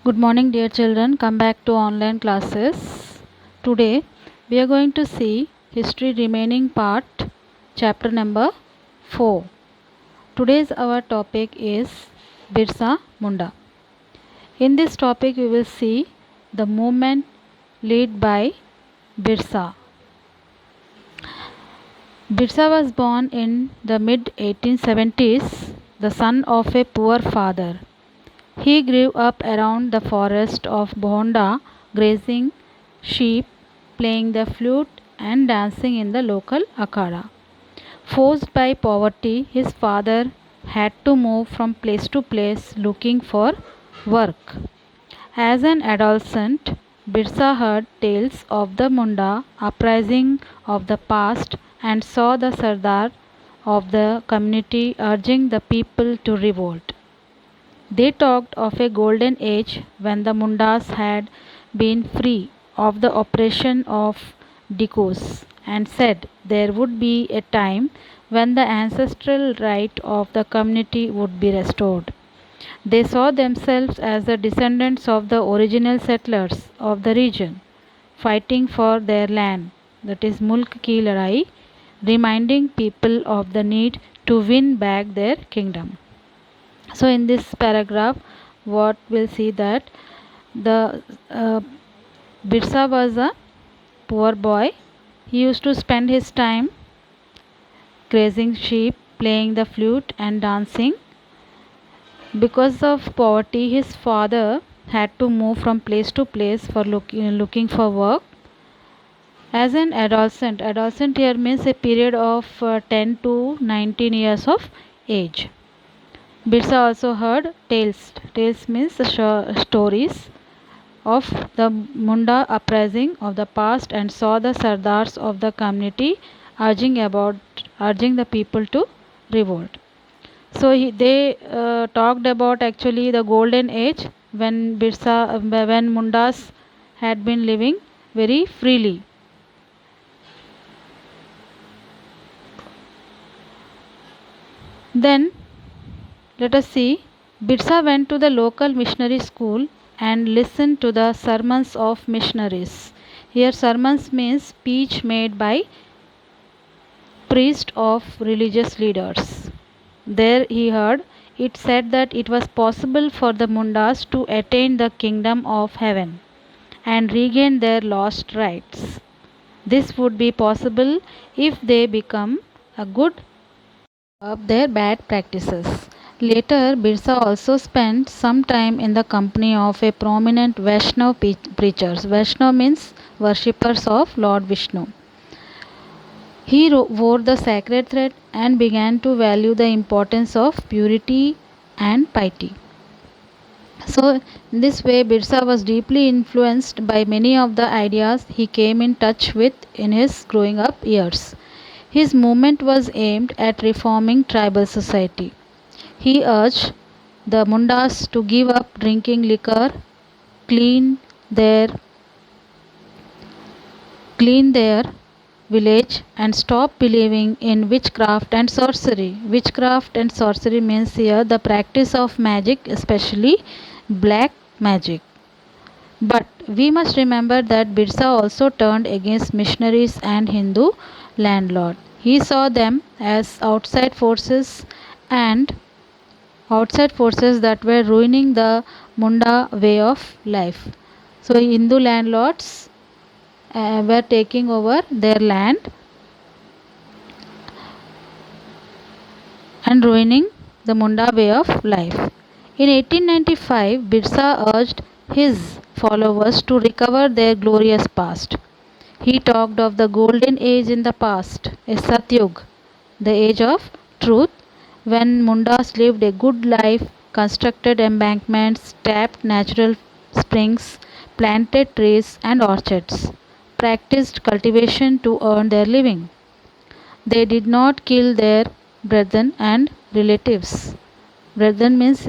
Good morning, dear children. Come back to online classes. Today we are going to see history remaining part, chapter number 4. Today's our topic is Birsa Munda. In this topic we will see the movement led by Birsa. Birsa was born in the mid 1870s, the son of a poor father. He grew up around the forest of Bhonda, grazing sheep, playing the flute, and dancing in the local akhada. Forced by poverty, his father had to move from place to place looking for work. As an adolescent, Birsa heard tales of the Munda uprising of the past and saw the Sardar of the community urging the people to revolt. They talked of a golden age when the Mundas had been free of the oppression of Dikos and said there would be a time when the ancestral right of the community would be restored. They saw themselves as the descendants of the original settlers of the region, fighting for their land, that is Mulk Ki Ladai, reminding people of the need to win back their kingdom. So in this paragraph what we'll see that the Birsa was a poor boy. He used to spend his time grazing sheep, playing the flute and dancing. Because of poverty, his father had to move from place to place for looking for work. As an adolescent here means a period of 10 to 19 years of age. Birsa also heard tales. Tales means stories of the Munda uprising of the past and saw the Sardars of the community urging the people to revolt. So they talked about actually the golden age when when Mundas had been living very freely. Then let us see. Birsa went to the local missionary school and listened to the sermons of missionaries. Here, sermons means speech made by priests of religious leaders. There he heard it said that it was possible for the Mundas to attain the kingdom of heaven and regain their lost rights. This would be possible if they become a good of their bad practices. Later, Birsa also spent some time in the company of a prominent Vaishnav preachers. Vaishnav means worshippers of Lord Vishnu. He wore the sacred thread and began to value the importance of purity and piety. So, in this way, Birsa was deeply influenced by many of the ideas he came in touch with in his growing up years. His movement was aimed at reforming tribal society. He urged the Mundas to give up drinking liquor, clean their village and stop believing in witchcraft and sorcery. Witchcraft and sorcery means here the practice of magic, especially black magic. But we must remember that Birsa also turned against missionaries and Hindu landlords. He saw them as outside forces that were ruining the Munda way of life. So Hindu landlords were taking over their land and ruining the Munda way of life. In 1895, Birsa urged his followers to recover their glorious past. He talked of the golden age in the past, a Satyug, the age of truth, when Mundas lived a good life, constructed embankments, tapped natural springs, planted trees and orchards, practiced cultivation to earn their living. They did not kill their brethren and relatives. Brethren means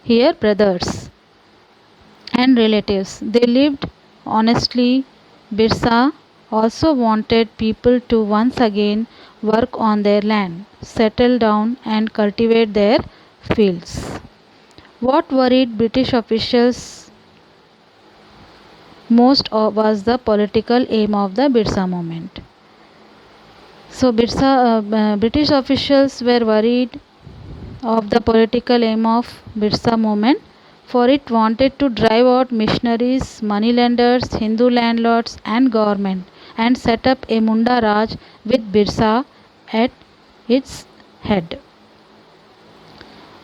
here brothers and relatives. They lived honestly. Birsa also wanted people to once again work on their land, settle down and cultivate their fields. What worried British officials most was the political aim of the Birsa movement. So British officials were worried of the political aim of Birsa movement, for it wanted to drive out missionaries, moneylenders, Hindu landlords and government, and set up a Munda Raj with Birsa at its head.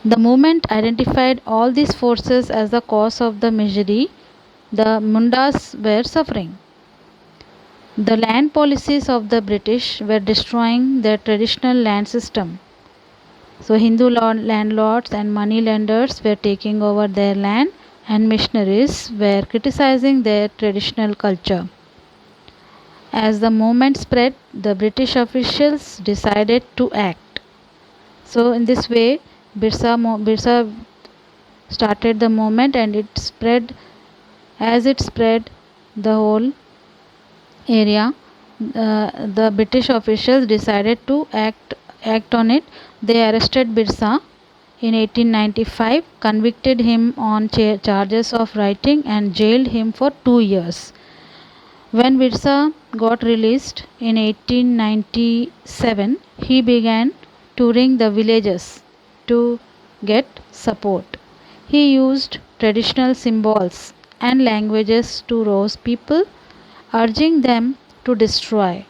The movement identified all these forces as the cause of the misery the Mundas were suffering. The land policies of the British were destroying their traditional land system. So Hindu landlords and money lenders were taking over their land, and missionaries were criticizing their traditional culture. As the movement spread, the British officials decided to act. So in this way, Birsa started the movement, and it spread. As it spread the whole area, the British officials decided to act on it. They arrested Birsa in 1895, convicted him on charges of writing, and jailed him for 2 years. When Birsa got released in 1897, he began touring the villages to get support. He used traditional symbols and languages to rouse people, urging them to destroy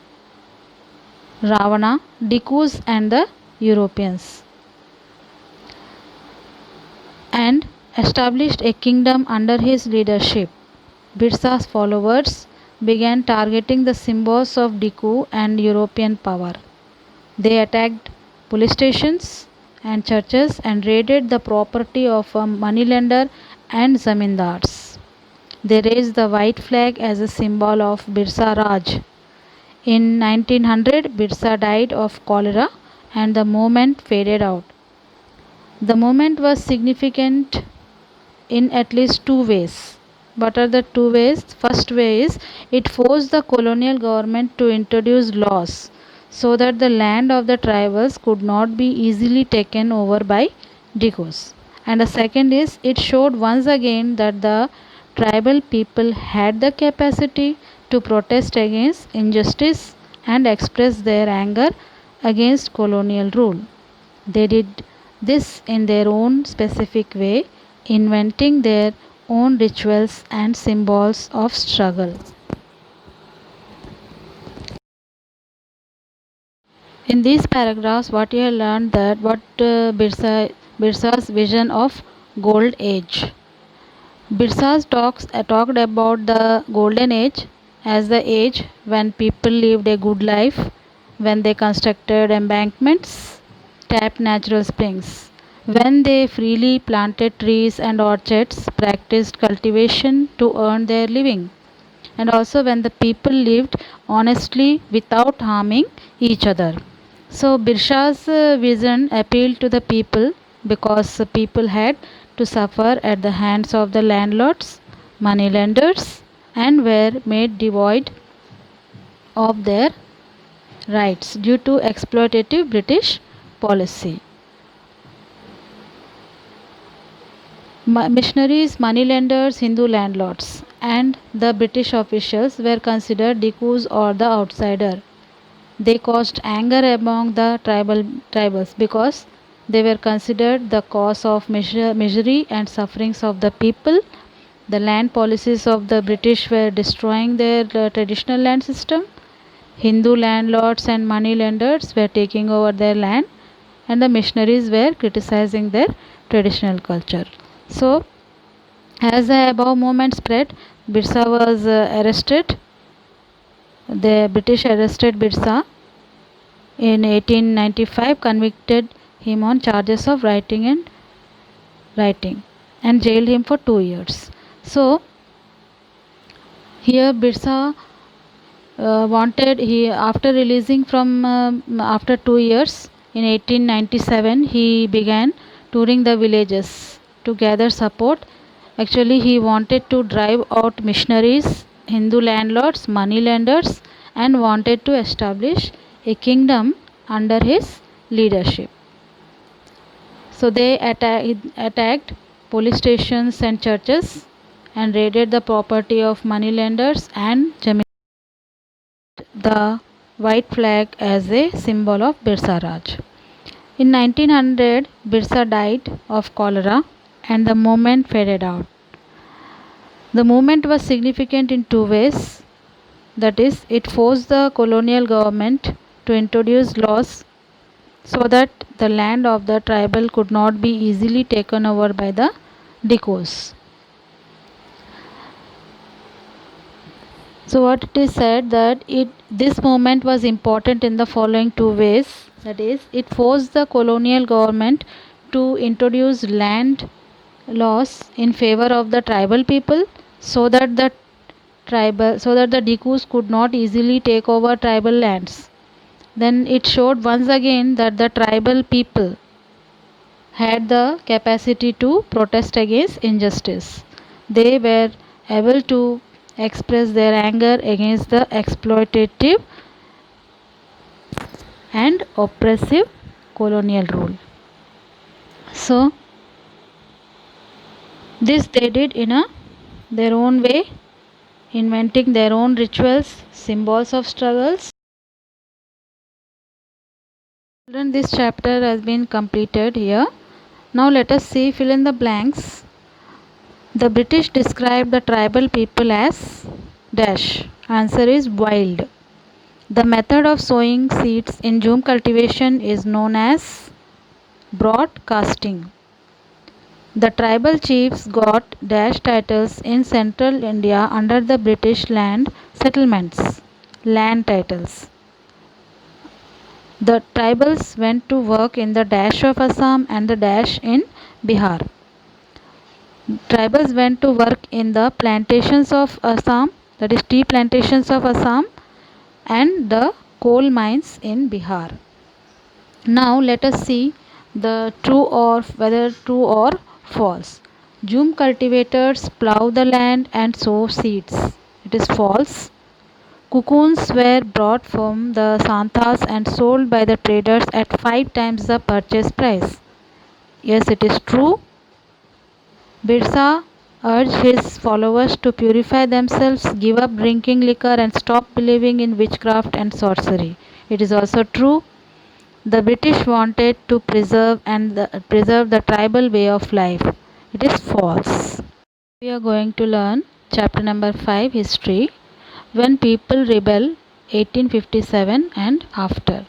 Ravana, Dikus and the Europeans, and established a kingdom under his leadership. Birsa's followers began targeting the symbols of Diku and European power. They attacked police stations and churches and raided the property of a moneylender and zamindars. They raised the white flag as a symbol of Birsa Raj. In 1900, Birsa died of cholera and the movement faded out. The movement was significant in at least 2 ways. What are the 2 ways? First way is it forced the colonial government to introduce laws so that the land of the tribals could not be easily taken over by Dikus. And the second is it showed once again that the tribal people had the capacity to protest against injustice and express their anger against colonial rule. They did this in their own specific way, inventing their own rituals and symbols of struggle. In these paragraphs, what you have learned that Birsa's vision of Gold Age. Birsa talked about the Golden Age as the age when people lived a good life, when they constructed embankments, tapped natural springs, when they freely planted trees and orchards, practiced cultivation to earn their living, and also when the people lived honestly without harming each other. So Birsa's vision appealed to the people because people had to suffer at the hands of the landlords, moneylenders, and were made devoid of their rights due to exploitative British policy. Missionaries, moneylenders, Hindu landlords, and the British officials were considered Dikus or the outsider. They caused anger among the tribals because they were considered the cause of misery and sufferings of the people. The land policies of the British were destroying their traditional land system. Hindu landlords and moneylenders were taking over their land, and the missionaries were criticizing their traditional culture. So, as the above movement spread, Birsa was arrested. The British arrested Birsa in 1895, convicted him on charges of writing, and jailed him for 2 years. So, here Birsa after releasing from after 2 years in 1897, he began touring the villages to gather support. Actually, he wanted to drive out missionaries, Hindu landlords, moneylenders, and wanted to establish a kingdom under his leadership. So they attacked police stations and churches and raided the property of moneylenders and jamindars. The white flag as a symbol of Birsa Raj. In 1900, Birsa died of cholera and the movement faded out. The movement was significant in two ways. That is, it forced the colonial government to introduce laws so that the land of the tribal could not be easily taken over by the Dikos. So what it is said that this movement was important in the following two ways. That is, it forced the colonial government to introduce land laws in favor of the tribal people so that the Dikus could not easily take over tribal lands. Then it showed once again that the tribal people had the capacity to protest against injustice. They were able to express their anger against the exploitative and oppressive colonial rule. So this they did in their own way, inventing their own rituals, symbols of struggles. Children, this chapter has been completed here. Now let us see fill in the blanks. The British described the tribal people as dash. Answer is wild. The method of sowing seeds in Jhum cultivation is known as broadcasting. The tribal chiefs got dash titles in central India under the British land settlements, land titles. The tribals went to work in the dash of Assam and the dash in Bihar. Tribals went to work in the plantations of Assam, that is tea plantations of Assam, and the coal mines in Bihar. Now let us see the whether true or false. Jhum cultivators plow the land and sow seeds. It is false. Cocoons were brought from the Santhas and sold by the traders at 5 times the purchase price. Yes, it is true. Birsa urged his followers to purify themselves, give up drinking liquor and stop believing in witchcraft and sorcery. It is also true. The British wanted to preserve the tribal way of life. It is false. We are going to learn chapter number 5, history. When people rebel, 1857 and after.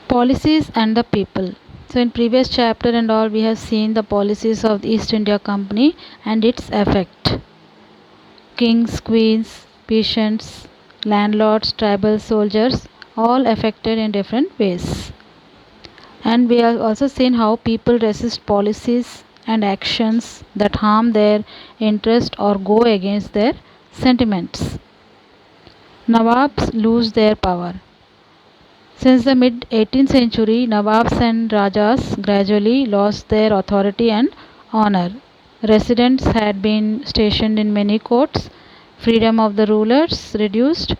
Policies and the people. So in previous chapter and all we have seen the policies of the East India Company and its effect. Kings, queens, peasants, landlords, tribal soldiers, all affected in different ways. And we have also seen how people resist policies and actions that harm their interest or go against their sentiments. Nawabs lose their power. Since the mid 18th century, Nawabs and Rajas gradually lost their authority and honor. Residents had been stationed in many courts, freedom of the rulers reduced,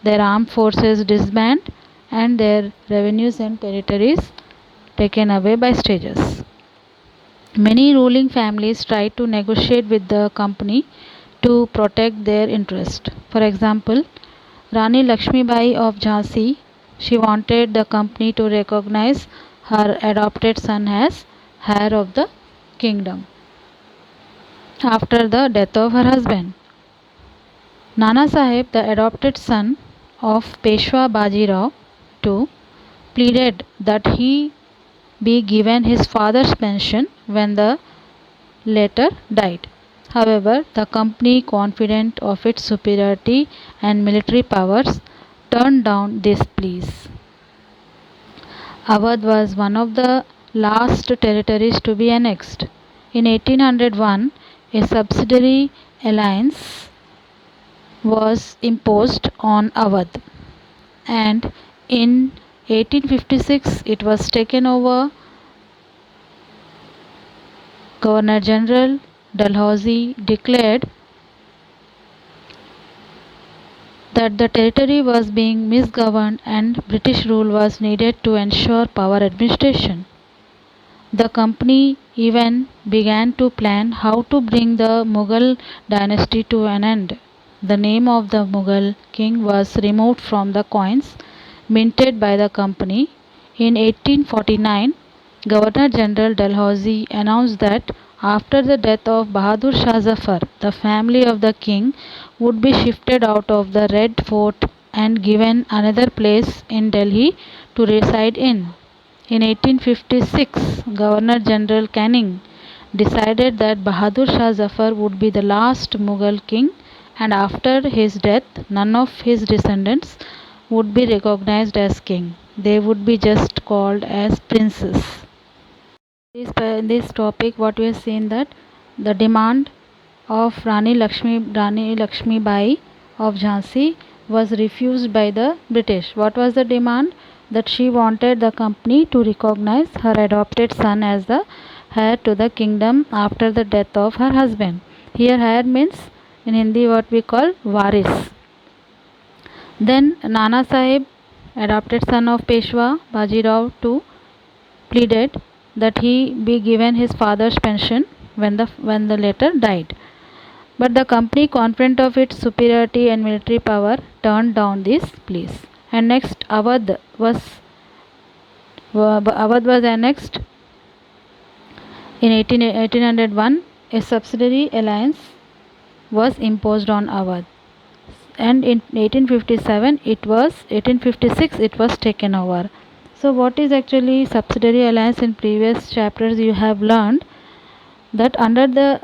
their armed forces disbanded, and their revenues and territories taken away by stages. Many ruling families tried to negotiate with the company to protect their interest. For example, Rani Lakshmibai of Jhansi, she wanted the company to recognize her adopted son as heir of the kingdom after the death of her husband. Nana Sahib, the adopted son of Peshwa Bajirao II, pleaded that he be given his father's pension when the latter died. However, the company, confident of its superiority and military powers, turned down this pleas. Awadh was one of the last territories to be annexed. In 1801, a subsidiary alliance was imposed on Awadh, and in 1856 it was taken over. Governor General Dalhousie declared that the territory was being misgoverned and British rule was needed to ensure power administration. The company even began to plan how to bring the Mughal dynasty to an end. The name of the Mughal king was removed from the coins minted by the company. In 1849, Governor General Dalhousie announced that after the death of Bahadur Shah Zafar, the family of the king would be shifted out of the Red Fort and given another place in Delhi to reside in. In 1856, Governor General Canning decided that Bahadur Shah Zafar would be the last Mughal king, and after his death, none of his descendants would be recognized as king. They would be just called as princes. In this topic, what we have seen that the demand of Rani Lakshmi Bai of Jhansi was refused by the British. What was the demand? That she wanted the company to recognize her adopted son as the heir to the kingdom after the death of her husband. Here heir means in Hindi what we call waris. Then Nana Sahib, adopted son of Peshwa Bajirao II, pleaded that he be given his father's pension when the latter died. But the company, confident of its superiority and military power, turned down these pleas. And next, Awadh was annexed in 1801. A subsidiary alliance was imposed on Awadh, and in 1856 it was taken over. So what is actually subsidiary alliance? In previous chapters you have learned that under the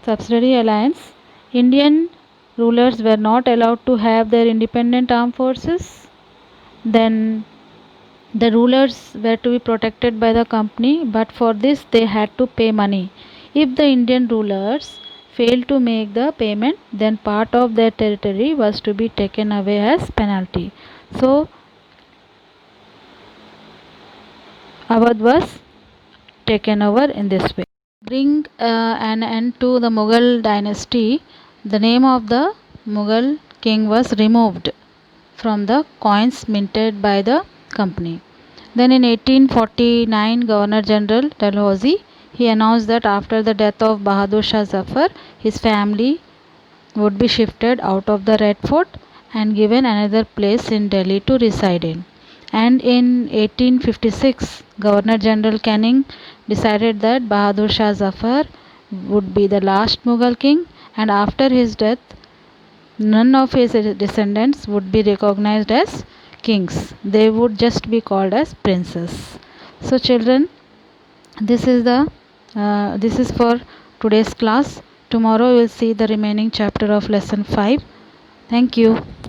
subsidiary alliance, Indian rulers were not allowed to have their independent armed forces. Then the rulers were to be protected by the company, but for this they had to pay money. If the Indian rulers failed to make the payment, then part of their territory was to be taken away as penalty. So Awadh was taken over in this way. Bring an end to the Mughal dynasty, the name of the Mughal king was removed from the coins minted by the company. Then in 1849, Governor General Dalhousie, he announced that after the death of Bahadur Shah Zafar, his family would be shifted out of the Red Fort and given another place in Delhi to reside in. And in 1856, Governor General Canning decided that Bahadur Shah Zafar would be the last Mughal king, and after his death, none of his descendants would be recognized as kings. They would just be called as princes. So, children, this is for today's class. Tomorrow we will see the remaining chapter of lesson 5. Thank you.